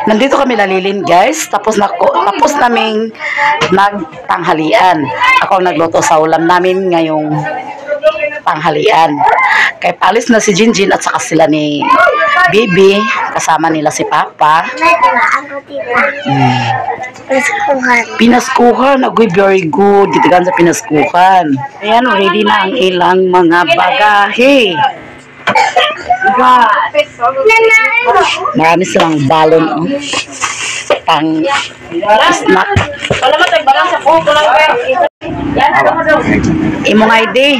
Nandito kami lalilin, guys. Tapos naming nagtanghalian. Ako ang nagluto sa ulam namin ngayong tanghalian. Kaya palis na si Jinjin at saka sila ni Bibi. Kasama nila si Papa. Pinaskuhan. Agoy, very good. Ditigan sa pinaskuhan. Ayan, ready na ang ilang mga bagahe. Marami silang balon, oh. Pang snack. Imong ID.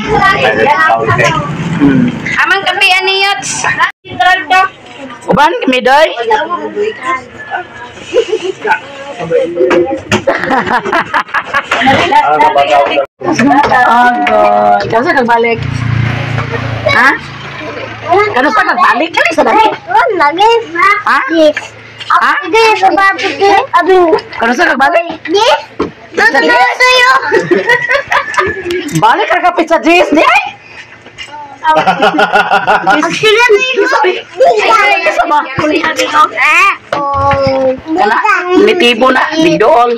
Amang kape aniyot. Uban kami doy. Kasi nagbalik. Ha? Kano sa nagbalik? Kano sa dali? Lagi. Ha? Yes. Ha? Sige, sa babit eh. Abing. Kano sa nagbalik? Yes. Tuyo. Balik ka kapit sa Jis, di ay? Sige na yun. Isa ba? Kana, nitibo na, bigdool.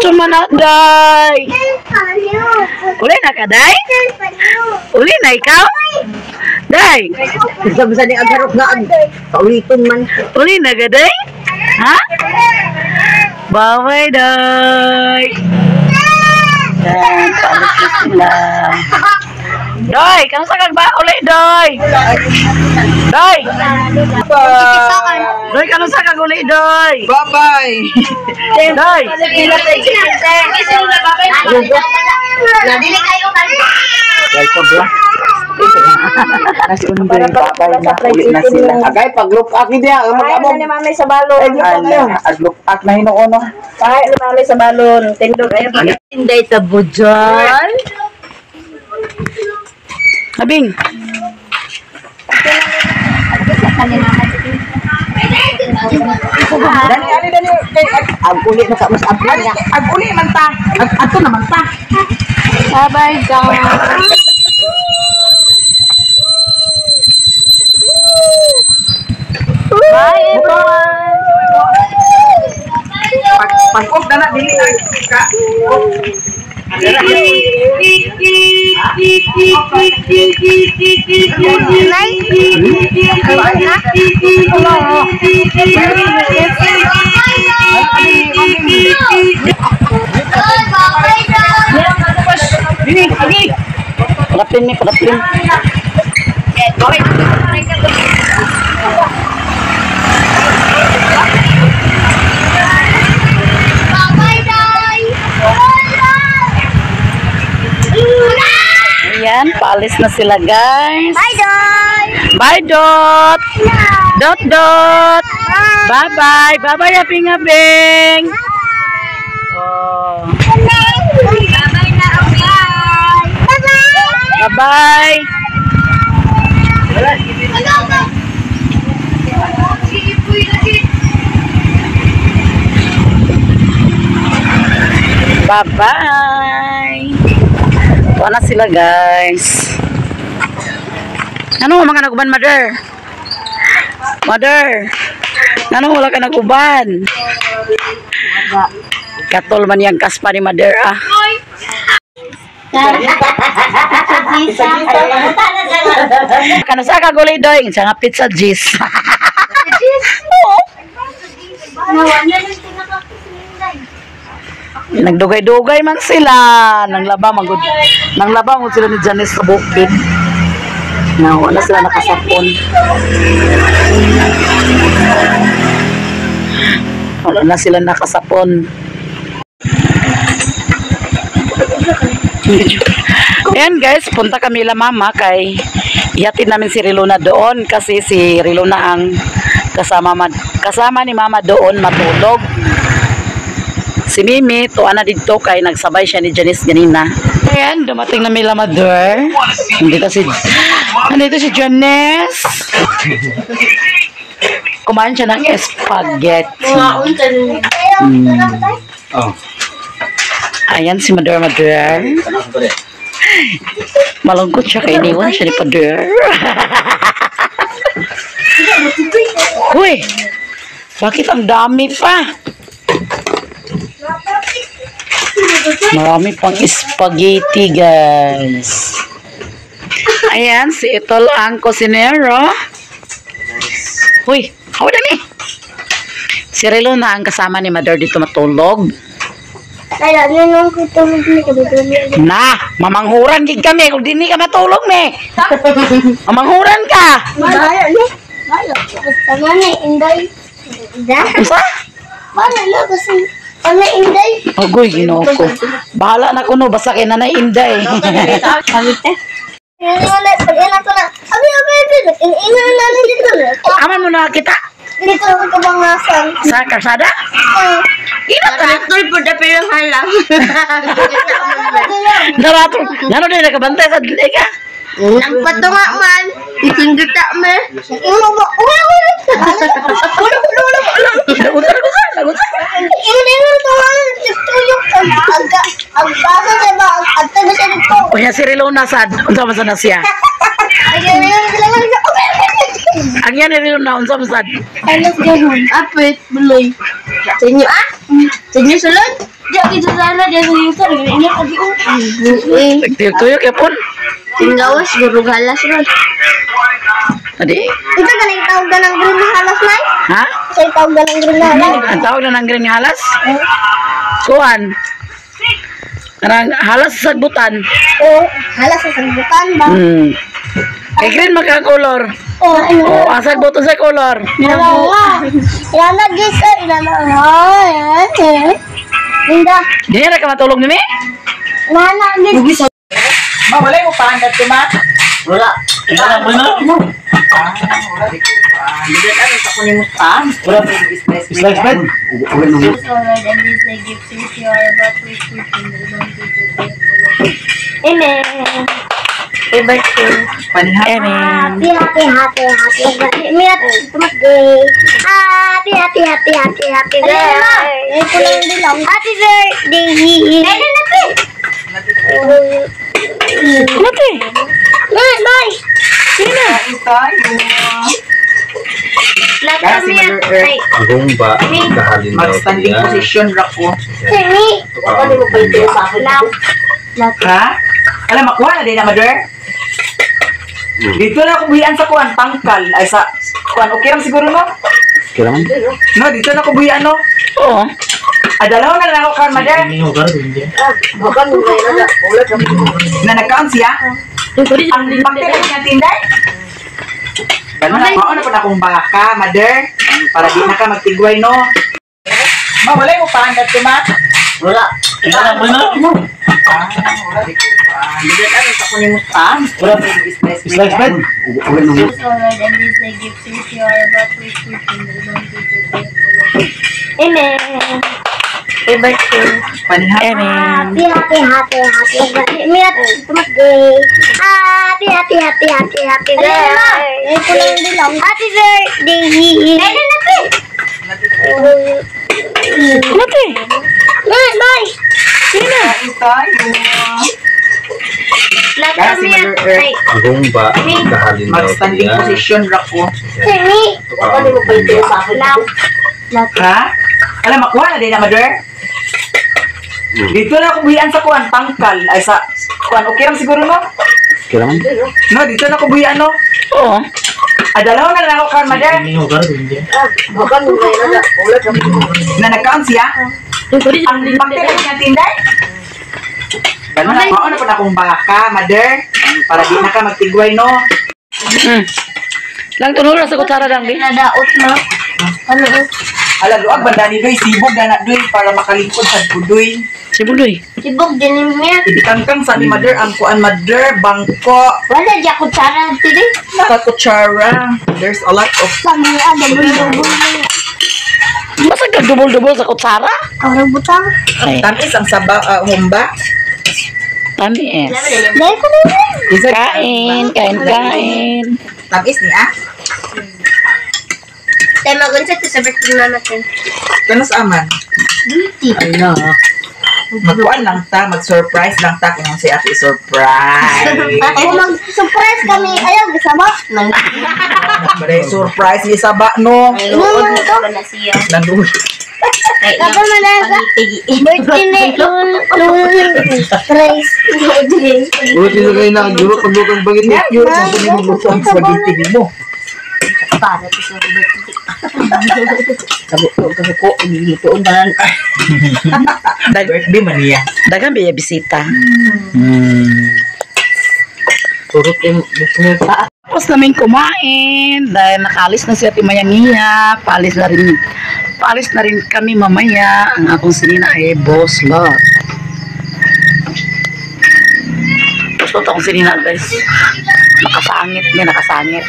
Cuma na, day. Uli na ka, day? Uli na ikaw? Day? Bisa-bisa ni agarok na pauliton man. Uli na ka, day? Ha? Baway, day. Yan, paalis na sila. Doy, kamusta ka ba? Uli, Doy. Doy. Doy, kamusta ka uli, Doy? Bye-bye. Doy. Nadili kayo Doy, sobra. Nasi undoy, babay na ulit na sila. Agay, pag-look up niya. Mag-among. Ni mami sa balon. Ag-look up na hinuuno. Kahit ni mami sa balon. Tindog ayo. Inday tabo dyan. Abing. Dani. Ag-uli na sa mas ablan niya. Ag-uli man ta. Ato naman ta. Bye-bye, guys. Bye, everyone. Pag-off na na. Dili na. Pagapin ni, pagapin. Ayan, paalis na sila, guys. Bye, Doy. Bye, Dot. Dot. Bye-bye. Bye-bye, Aping-aping. Oh. Bye-bye na, bye. Bye-bye. Bye-bye. Bye-bye. Tuwa na sila, guys. Ano mga naguban, mother? Mother, ano wala ka naguban? Katol man yung kaspa ni mother, ah. Kano sa kagulay doy? Sa nga pizza G's. Nagdugay-dugay man sila. Nanglaba mo sila ni Janice sa bukid. Wala sila nakasapon. Wala na sila nakasapon. Ayan guys, punta kami la mama kay ihatid namin si Rilona doon kasi si Rilona ang kasama ni mama doon matulog. Si Mimi, tuwa na dito kay nagsabay siya ni Janice ganina. Ayan, dumating na may lamador. Nandito si Janice. Kumain siya ng spaghetti. Ayan si Mador. Malungkot siya kay iniwan siya ni Pador. Bakit ang dami pa? Marami pang spaghetti, guys. Ayan, si Itol ang kusinero. Uy, how dali? Si Rilo na ang kasama ni Mother dito matulog. Kaya nung kutulog ni kami. Na, mamanghuran gid kami kung di ka matulog me. Mamanghuran ka. Bahala ni. Bahala. Tama ni Inday. Inday. Usa? Bahala lang kasi. Tama Inday. Agoy, Ginoo ko. Bahala na kuno basta kay Nanay Inday. Ini wala pag ina ko na. Abi. Ina na dito na. Aman mo na kita Dito ako kabangasan. sa kasada. Ina ka na. Tol po da pero halang. Narato. Ngano din nakabantay sa dili ka? Nagpatunga man. Itinggita me. Ulo mo. Ulo. Lagutan ko sa, lagutan. Ini tuman tuyok ang basa sa ba ang taga sa dito. O yan si Rilo na sad. Unsa man sad na siya? Ang yan ni Rilo na unsa man sad. Alas ganun. Apit, buloy. Senyo Senyo sulod. Di ako sa sana, di ako yung sarili. Ini pagi Nagtuyok yapon. Tinggawas, gurug halas ron. Tadi. Ito galing tawag na ng green na halas na Ha? Sa tawag na ng green na halas. Ang tawag na ng green nga halas? Kuan. Karang halas sa sagbutan. Halas sa sambutan ba? Kay green magka-color. Ano? O, asag buto sa color. Ilan na gisa, ilan na. Ayan. Linda. Di na ka matulog ni me? Nana, gisa. Mawalay mo pa handat ko, ma? Wala. Wala mo na. Hindi ano sa kunin mo pa. Wala pa yung business. Slice bread. Amen. Birthday. Panihat. Amen. Happy birthday. Mira, birthday. Happy birthday. Happy birthday. Pwede na po. Nati. Bye. Sino? Tayo. Kasi Ay, Agong ba kahalin daw mag-standing siya? position ra ko. Simi. Ano mo pa ito sa akin? Ha? Alam, makuha na din na, mother. Dito na ako buhian sa kuwan, tangkal. Ay, sa kuwan, okay lang siguro, no? Kailangan? No, dito na ako buhian, no? Oo. Dalawa na lang ako kan, mother. Na nag-count siya. Ang pagkira niya tinday. Ganun na, mauna pa na akong baka, mother. Para di na ka magtigway, no? Mawalay mo pa handat ko, ma? Wala. Kailangan mo na. Hindi ano sa kunin mo pa. Wala pa yung business. Slice bread. Amen. Happy birthday. Panihat. Amen. Happy birthday. Mira, birthday. Happy birthday. Happy birthday. Pwede na po. Nati. Bye. Sino? Tayo. Kasi Ay, Agong ba kahalin daw mag-standing siya? position ra ko. Simi. Ano mo pa ito sa akin? Ha? Alam, makuha na din na, mother. Dito na ako buhian sa kuwan, tangkal. Ay, sa kuwan, okay lang siguro, no? Kailangan? No, dito na ako buhian, no? Oo. Dalawa na lang ako kan, mother. Na nag-count siya. Ang pagkira niya tinday. Ganun na, mauna pa na akong baka, mother. Para di na ka magtigway, no? Lang tunod sa kutsara dang di. Nadaot mo. Ano? Alam, luag, banda ni Doy, sibog na na Doy, para makalingkod sa Doy. Si Budoy. Sibog din niya. Ibikangkang sa ni mother, ang kuan, mother, bangko, Wala di ako tsara tidi. nakakutsara. There's a lot of Kami double. Basta ka dubol-dubol sa kutsara? Orang butang. Ay, tamis ang sabaw, humba. tamis. Dahil ko na yun. Kain. Tamis niya. Tayo mag-unsa to sa birthday natin. Kanos aman? Beauty. Ay na. Magkuan lang ta, mag-surprise lang ta kung si ate surprise. Kung mag-surprise kami, ayaw, gusto mo? Bade surprise ni Saba no. Inuman ito. Nandun. Kapag malasa. Birthday na yung price. Ulo sila kayo nakaguro pag lutang bagit niya. Yun, sabi ni magluto ang spaghetti mo. Para ito sa birthday. Kabuko, lutoon na. Birthday man niya. Dagan biya bisita. Turot yung gusto niya. Tapos namin kumain dahil nakalis na si Ate Mayangiya. Paalis na rin kami mamaya. Ang akong sinina ay Boss Lot. Boss Lot akong sinina guys. Nakasangit.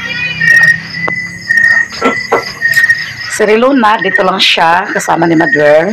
Si Riluna, dito lang siya kasama ni Mother.